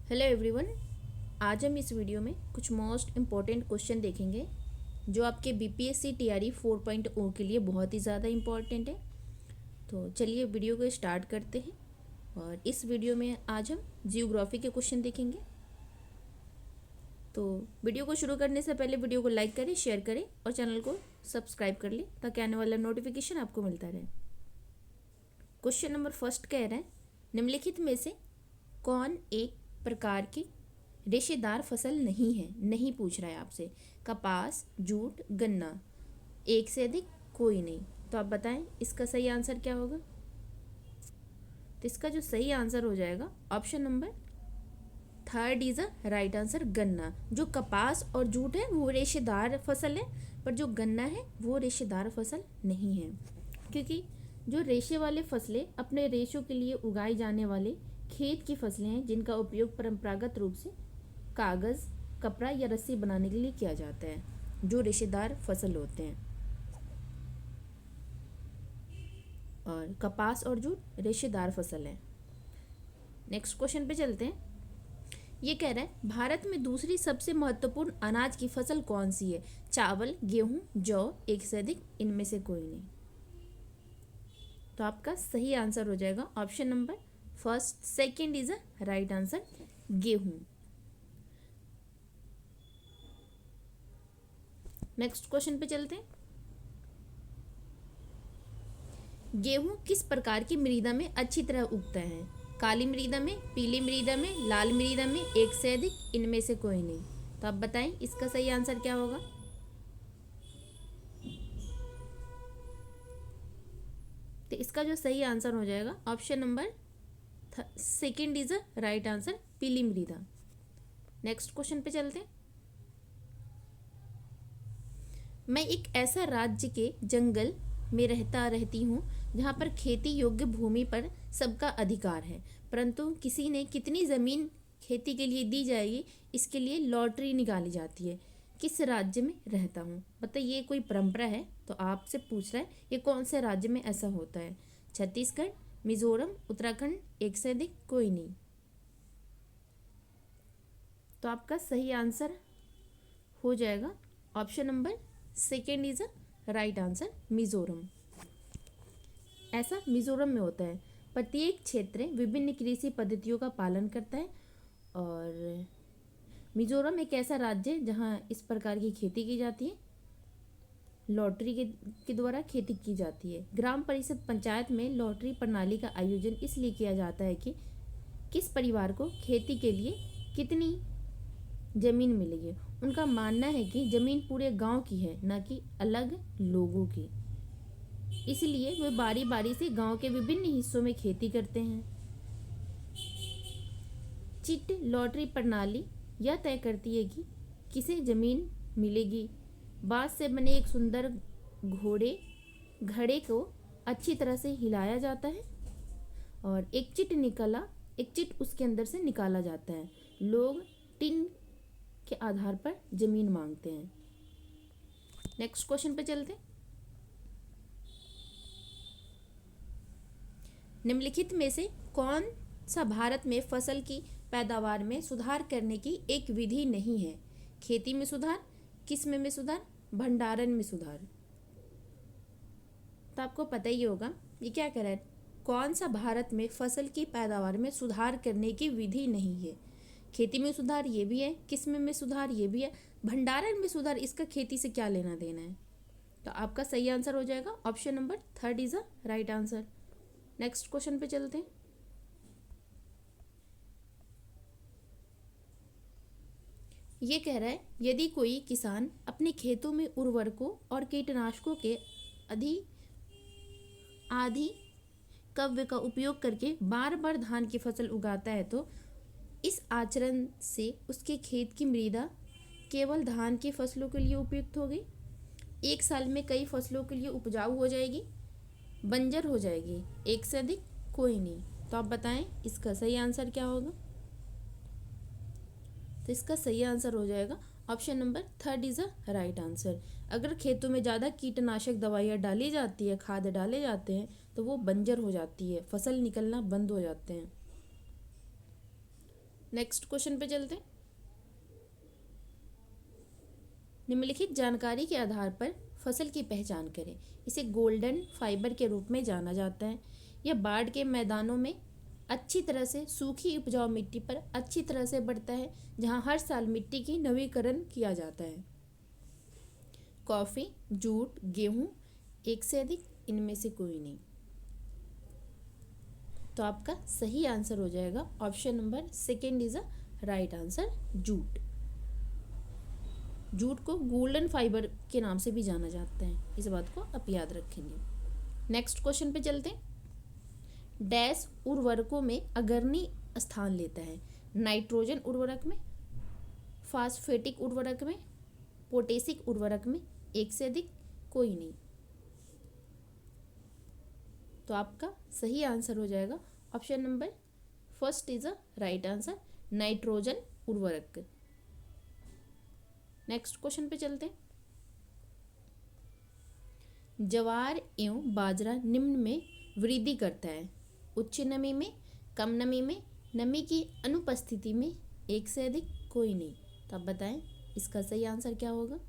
Hello everyone. आज हम इस वीडियो में कुछ मोस्ट इम्पॉर्टेंट क्वेश्चन देखेंगे जो आपके बीपीएससी टीआरई 4.0 के लिए बहुत ही ज़्यादा इम्पॉर्टेंट है। तो चलिए वीडियो को स्टार्ट करते हैं। और इस वीडियो में आज हम जियोग्राफी के क्वेश्चन देखेंगे। तो वीडियो को शुरू करने से पहले वीडियो को लाइक करें, शेयर करें और चैनल को सब्सक्राइब कर लें ताकि आने वाला नोटिफिकेशन आपको मिलता रहे। क्वेश्चन नंबर फर्स्ट कह रहे हैं, निम्नलिखित में से कौन एक प्रकार की रेशेदार फसल नहीं है। नहीं पूछ रहा है आपसे। कपास, जूट, गन्ना, एक से अधिक कोई नहीं। तो आप बताएं इसका सही आंसर क्या होगा। तो इसका जो सही आंसर हो जाएगा option number third is a right answer, गन्ना। जो कपास और जूट है वो रेशेदार फसल है, पर जो गन्ना है वो रेशेदार फसल नहीं है। क्योंकि जो रेशे वाले फसलें अपने रेशों के लिए उगाई जाने वाले खेत की फसलें हैं जिनका उपयोग परंपरागत रूप से कागज़, कपड़ा या रस्सी बनाने के लिए किया जाता है, जो रेशेदार फसल होते हैं। और कपास और जूट रेशेदार फसल है। नेक्स्ट क्वेश्चन पे चलते हैं। ये कह रहा है भारत में दूसरी सबसे महत्वपूर्ण अनाज की फसल कौन सी है। चावल, गेहूं, जौ, एक से अधिक इनमें से कोई नहीं। तो आपका सही आंसर हो जाएगा option number first, second is a right answer, गेहूं। नेक्स्ट क्वेश्चन पे चलते हैं। गेहूं किस प्रकार की मृदा में अच्छी तरह उगता है। काली मृदा में, पीली मृदा में, लाल मृदा में, एक से अधिक इनमें से कोई नहीं। तो आप बताएं इसका सही आंसर क्या होगा। तो इसका जो सही आंसर हो जाएगा option number second is a right answer, पीली मृदा। नेक्स्ट क्वेश्चन पे चलते हैं। मैं एक ऐसा राज्य के जंगल में रहती हूँ जहाँ पर खेती योग्य भूमि पर सबका अधिकार है, परंतु किसी ने कितनी ज़मीन खेती के लिए दी जाएगी इसके लिए लॉटरी निकाली जाती है। किस राज्य में रहता हूँ। मतलब ये कोई परंपरा है, तो आपसे पूछ रहा है ये कौन से राज्य में ऐसा होता है। छत्तीसगढ़, मिजोरम, उत्तराखंड, एक से अधिक कोई नहीं। तो आपका सही आंसर हो जाएगा option number second is a right answer, Mizoram. ऐसा मिजोरम में होता है। प्रत्येक क्षेत्र विभिन्न कृषि पद्धतियों का पालन करता है और मिजोरम एक ऐसा राज्य है जहाँ इस प्रकार की खेती की जाती है, लॉटरी के द्वारा खेती की जाती है। ग्राम परिषद पंचायत में लॉटरी प्रणाली का आयोजन इसलिए किया जाता है कि किस परिवार को खेती के लिए कितनी ज़मीन मिलेगी। उनका मानना है कि ज़मीन पूरे गांव की है, न कि अलग लोगों की। इसलिए वे बारी बारी से गांव के विभिन्न हिस्सों में खेती करते हैं। चिट लॉटरी प्रणाली यह तय करती है कि किसे ज़मीन मिलेगी। बांस से बने एक सुंदर घड़े को अच्छी तरह से हिलाया जाता है और एक चिट उसके अंदर से निकाला जाता है। लोग टिन के आधार पर ज़मीन मांगते हैं। नेक्स्ट क्वेश्चन पे चलते हैं। निम्नलिखित में से कौन सा भारत में फसल की पैदावार में सुधार करने की एक विधि नहीं है। खेती में सुधार, किस्म में सुधार, भंडारण में सुधार। तो आपको पता ही होगा ये क्या कह रहा है। कौन सा भारत में फसल की पैदावार में सुधार करने की विधि नहीं है। खेती में सुधार ये भी है, किस्म में सुधार ये भी है, भंडारण में सुधार इसका खेती से क्या लेना देना है। तो आपका सही आंसर हो जाएगा option number third is a right answer. Next question पे चलते हैं। ये कह रहा है यदि कोई किसान अपने खेतों में उर्वरकों और कीटनाशकों के आदि कव्य का उपयोग करके बार बार धान की फसल उगाता है तो इस आचरण से उसके खेत की मृदा केवल धान की फसलों के लिए उपयुक्त होगी, एक साल में कई फसलों के लिए उपजाऊ हो जाएगी, बंजर हो जाएगी, एक से अधिक कोई नहीं। तो आप बताएं इसका सही आंसर क्या होगा। तो इसका सही आंसर हो जाएगा option number third is a right answer. अगर खेतों में ज़्यादा कीटनाशक दवाइयाँ डाली जाती है, खाद डाले जाते हैं तो वो बंजर हो जाती है, फसल निकलना बंद हो जाते हैं। नेक्स्ट क्वेश्चन पे चलते हैं। निम्नलिखित जानकारी के आधार पर फसल की पहचान करें। इसे गोल्डन फाइबर के रूप में जाना जाता है। यह बाढ़ के मैदानों में अच्छी तरह से सूखी उपजाऊ मिट्टी पर अच्छी तरह से बढ़ता है, जहां हर साल मिट्टी की नवीकरण किया जाता है। कॉफ़ी, जूट, गेहूं, एक से अधिक, इनमें से कोई नहीं। तो आपका सही आंसर हो जाएगा option number second is a right answer, jute. Jute को गोल्डन फाइबर के नाम से भी जाना जाता है, इस बात को आप याद रखेंगे। नेक्स्ट क्वेश्चन पे चलते हैं। डैश उर्वरकों में अग्रणी स्थान लेता है। नाइट्रोजन उर्वरक में, फास्फेटिक उर्वरक में, पोटेशिक उर्वरक में, एक से अधिक, कोई नहीं। तो आपका सही आंसर हो जाएगा option number first is a right answer, nitrogen उर्वरक। नेक्स्ट क्वेश्चन पे चलते हैं। ज्वार एवं बाजरा निम्न में वृद्धि करता है। उच्च नमी में, कम नमी में, नमी की अनुपस्थिति में, एक से अधिक, कोई नहीं। तो आप बताएं इसका सही आंसर क्या होगा।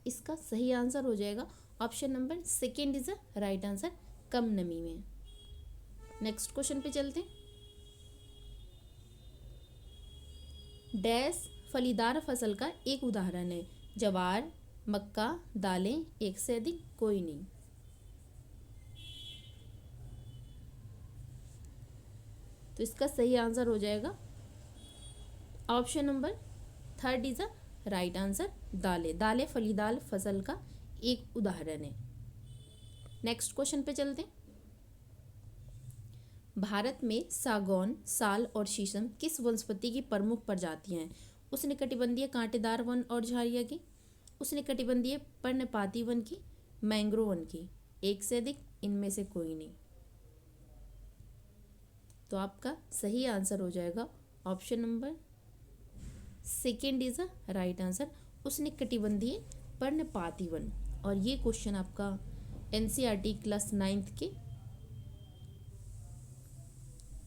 इसका सही आंसर हो जाएगा option number second is a right answer, कम नमी में। नेक्स्ट क्वेश्चन पे चलते हैं। डैश फलीदार फसल का एक उदाहरण है। ज्वार, मक्का, दालें, एक से अधिक, कोई नहीं। तो इसका सही आंसर हो जाएगा option number third is a right answer, दालें। दालें फलीदार फसल का एक उदाहरण है। नेक्स्ट क्वेश्चन पे चलते हैं। भारत में सागौन, साल और शीशम किस वनस्पति की प्रमुख प्रजातियां हैं। उष्णकटिबंधीय कांटेदार वन और झाड़ियाँ की, उष्णकटिबंधीय पर्णपाती वन की, मैंग्रोव वन की, एक से अधिक, इनमें से कोई नहीं। तो आपका सही आंसर हो जाएगा option number second is a right answer, उष्णकटिबंधीय पर्णपाती वन। और ये क्वेश्चन आपका एनसीईआरटी क्लास 9th के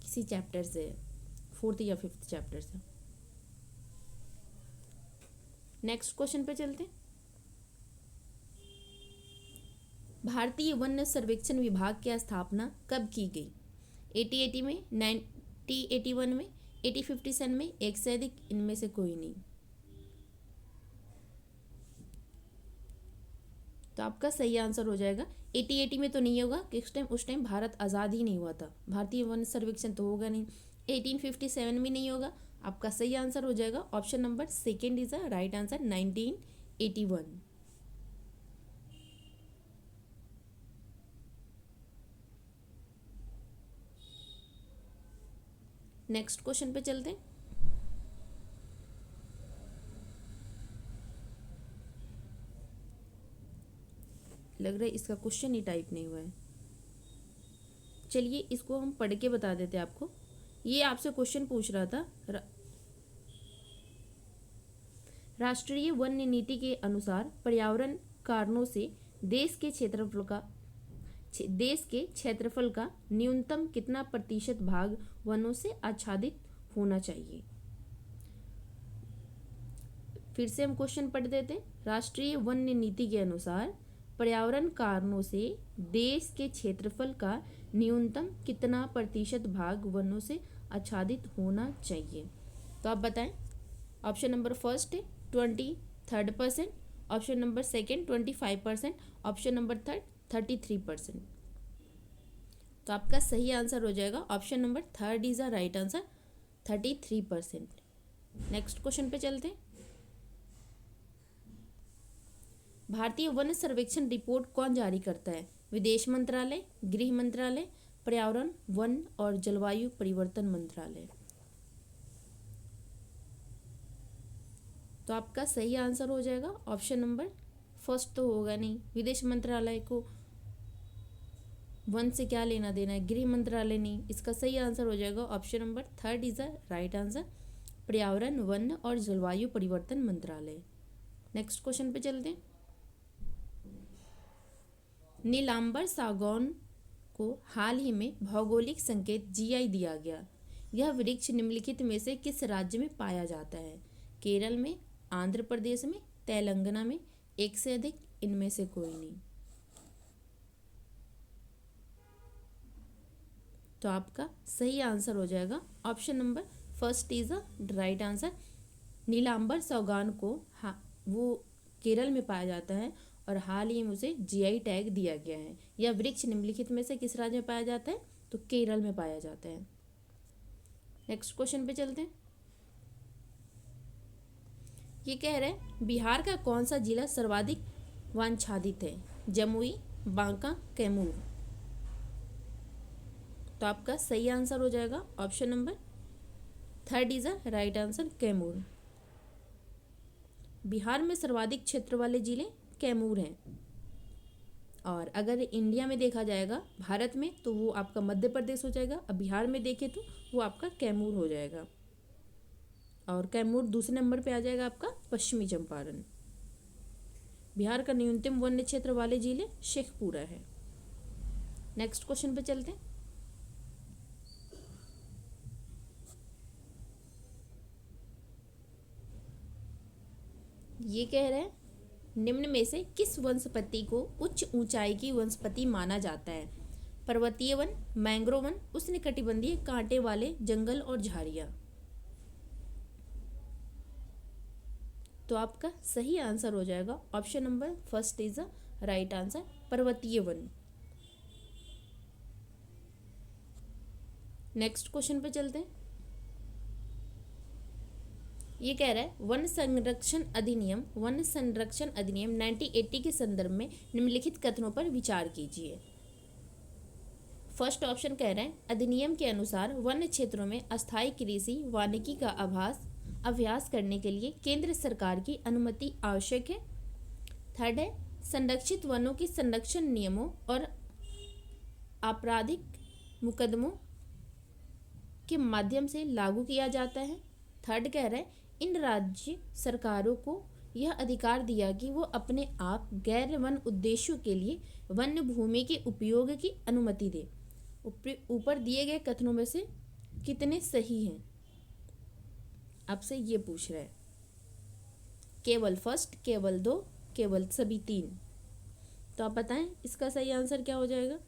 किसी चैप्टर से, 4th या 5th चैप्टर से। नेक्स्ट क्वेश्चन पे चलते हैं। भारतीय वन सर्वेक्षण विभाग की स्थापना कब की गई। 1880 में, 1981 में, 1857 में, एक से अधिक, इनमें से कोई नहीं। तो आपका सही आंसर हो जाएगा 1880 में तो नहीं होगा कि उस टाइम भारत आज़ाद ही नहीं हुआ था, भारतीय वन सर्वेक्षण तो होगा नहीं। 1857 में नहीं होगा। आपका सही आंसर हो जाएगा option number second is a right answer, 1981। Next question पे चलते हैं। लग रहा है इसका क्वेश्चन ही टाइप नहीं हुआ है। चलिए इसको हम पढ़ के बता देते हैं आपको। ये आपसे क्वेश्चन पूछ रहा था, राष्ट्रीय वन नीति के अनुसार पर्यावरण कारणों से देश के क्षेत्रफल का न्यूनतम कितना प्रतिशत भाग वनों से आच्छादित होना चाहिए। फिर से हम क्वेश्चन पढ़ देते हैं। राष्ट्रीय वन नीति के अनुसार पर्यावरण कारणों से देश के क्षेत्रफल का न्यूनतम कितना प्रतिशत भाग वनों से आच्छादित होना चाहिए। तो आप बताएं। ऑप्शन नंबर फर्स्ट है 23%, option number second 25%, option number third 33%। तो आपका सही आंसर हो जाएगा option number third is a right answer, 33%। Next question पे चलते हैं। भारतीय वन सर्वेक्षण रिपोर्ट कौन जारी करता है। विदेश मंत्रालय, गृह मंत्रालय, पर्यावरण, वन और जलवायु परिवर्तन मंत्रालय। तो आपका सही आंसर हो जाएगा ऑप्शन नंबर फर्स्ट तो होगा नहीं, विदेश मंत्रालय को वन से क्या लेना देना है, गृह मंत्रालय नहीं। इसका सही आंसर हो जाएगा option number third is the right answer, पर्यावरण, वन और जलवायु परिवर्तन मंत्रालय। नेक्स्ट क्वेश्चन पे चलते हैं। नीलांबर सागौन को हाल ही में भौगोलिक संकेत जीआई दिया गया। यह वृक्ष निम्नलिखित में से किस राज्य में पाया जाता है? केरल में, आंध्र प्रदेश में, तेलंगाना में, एक से अधिक, इनमें से कोई नहीं। तो आपका सही आंसर हो जाएगा option number first is the right answer. नीलांबर सागौन को वो केरल में पाया जाता है और हाल ही में उसे जीआई टैग दिया गया है। यह वृक्ष निम्नलिखित में से किस राज्य में पाया जाता है? तो केरल में पाया जाता है। नेक्स्ट क्वेश्चन पे चलते हैं। ये कह रहे हैं बिहार का कौन सा जिला सर्वाधिक वनाच्छादित है? जमुई, बांका, कैमूर। तो आपका सही आंसर हो जाएगा option number third is a right answer, Kaimur. Bihar में सर्वाधिक क्षेत्र वाले जिले कैमूर हैं। और अगर इंडिया में देखा जाएगा भारत में तो वो आपका मध्य प्रदेश हो जाएगा, अब बिहार में देखें तो वो आपका कैमूर हो जाएगा। और कैमूर दूसरे नंबर पे आ जाएगा आपका पश्चिमी चंपारण। बिहार का न्यूनतम वन्य क्षेत्र वाले जिले शेखपुरा है। नेक्स्ट क्वेश्चन पे चलते हैं। ये कह रहे हैं निम्न में से किस वनस्पति को उच्च ऊंचाई की वनस्पति माना जाता है? पर्वतीय वन, मैंग्रोव वन, उष्णकटिबंधीय कांटे वाले जंगल और झाड़ियाँ। तो आपका सही आंसर हो जाएगा option number first is the right answer, पर्वतीय वन। नेक्स्ट क्वेश्चन पे चलते हैं। ये कह रहा है वन संरक्षण अधिनियम 1980 के संदर्भ में निम्नलिखित कथनों पर विचार कीजिए। फर्स्ट ऑप्शन कह रहे हैं अधिनियम के अनुसार वन्य क्षेत्रों में अस्थायी कृषि वानिकी का अभ्यास करने के लिए केंद्र सरकार की अनुमति आवश्यक है। थर्ड है संरक्षित वनों की संरक्षण नियमों और आपराधिक मुकदमों के माध्यम से लागू किया जाता है। थर्ड कह रहे हैं इन राज्य सरकारों को यह अधिकार दिया कि वो अपने आप गैर वन उद्देश्यों के लिए वन्य भूमि के उपयोग की अनुमति दे। ऊपर दिए गए कथनों में से कितने सही हैं? आपसे ये पूछ रहा है। केवल फर्स्ट, केवल दो, केवल सभी तीन। तो आप बताएं इसका सही आंसर क्या हो जाएगा?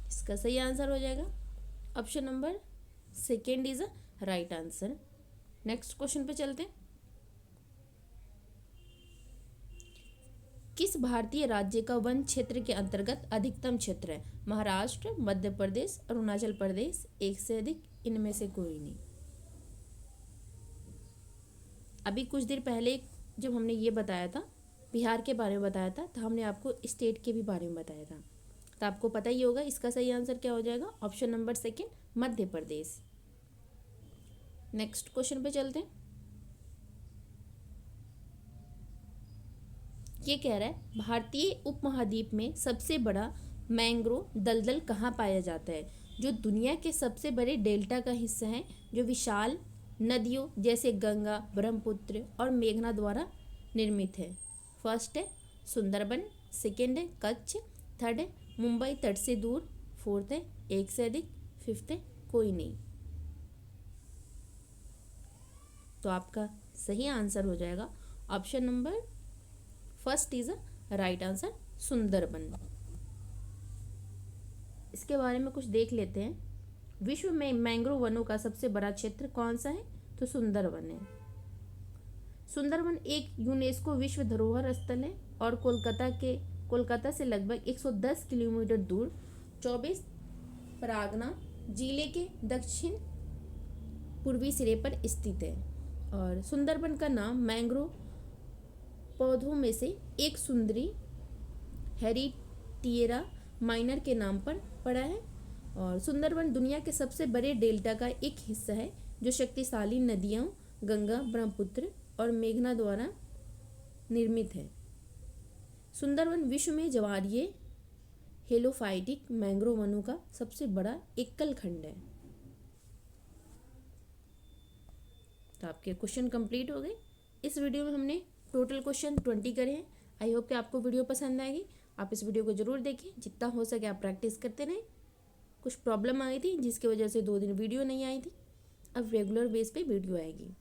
इसका सही आंसर हो जाएगा option number second is a right answer. Next question पे चलते हैं। किस भारतीय राज्य का वन क्षेत्र के अंतर्गत अधिकतम क्षेत्र है? महाराष्ट्र, मध्य प्रदेश, अरुणाचल प्रदेश, एक से अधिक, इनमें से कोई नहीं। अभी कुछ देर पहले जब हमने ये बताया था बिहार के बारे में बताया था तो हमने आपको स्टेट के भी बारे में बताया था, तो आपको पता ही होगा इसका सही आंसर क्या हो जाएगा option number second, Madhya Pradesh. Next question पे चलते हैं। ये कह रहा है भारतीय उपमहाद्वीप में सबसे बड़ा मैंग्रोव दलदल कहाँ पाया जाता है? जो दुनिया के सबसे बड़े डेल्टा का हिस्सा है, जो विशाल नदियों जैसे गंगा, ब्रह्मपुत्र और मेघना द्वारा निर्मित है। फर्स्ट है सुंदरबन, सेकेंड है कच्छ, थर्ड है मुंबई तट से दूर, फोर्थ है एक से अधिक, फिफ्थ है कोई नहीं। तो आपका सही आंसर हो जाएगा option number first is a right answer, Sundarban. इसके बारे में कुछ देख लेते हैं। विश्व में मैंग्रोव वनों का सबसे बड़ा क्षेत्र कौन सा है? तो सुंदरबन है। सुंदरबन एक यूनेस्को विश्व धरोहर स्थल है और कोलकाता से लगभग 110 किलोमीटर दूर 24 परगना जिले के दक्षिण पूर्वी सिरे पर स्थित है। और सुंदरबन का नाम मैंग्रोव पौधों में से एक सुंदरी हेरिटिएरा माइनर के नाम पर पड़ा है। और सुंदरबन दुनिया के सबसे बड़े डेल्टा का एक हिस्सा है जो शक्तिशाली नदियों गंगा, ब्रह्मपुत्र और मेघना द्वारा निर्मित है। सुंदरवन विश्व में ज्वारीय हेलोफाइटिक मैंग्रोव वनों का सबसे बड़ा एकल खंड है। तो आपके क्वेश्चन कंप्लीट हो गए। इस वीडियो में हमने टोटल क्वेश्चन 20 करे हैं। आई होप कि आपको वीडियो पसंद आएगी। आप इस वीडियो को ज़रूर देखें, जितना हो सके आप प्रैक्टिस करते रहें। कुछ प्रॉब्लम आई थी जिसकी वजह से 2 दिन वीडियो नहीं आई थी, अब रेगुलर बेस पे वीडियो आएगी।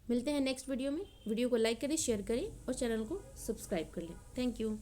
मिलते हैं नेक्स्ट वीडियो में। वीडियो को लाइक करें, शेयर करें और चैनल को सब्सक्राइब कर लें। Thank you.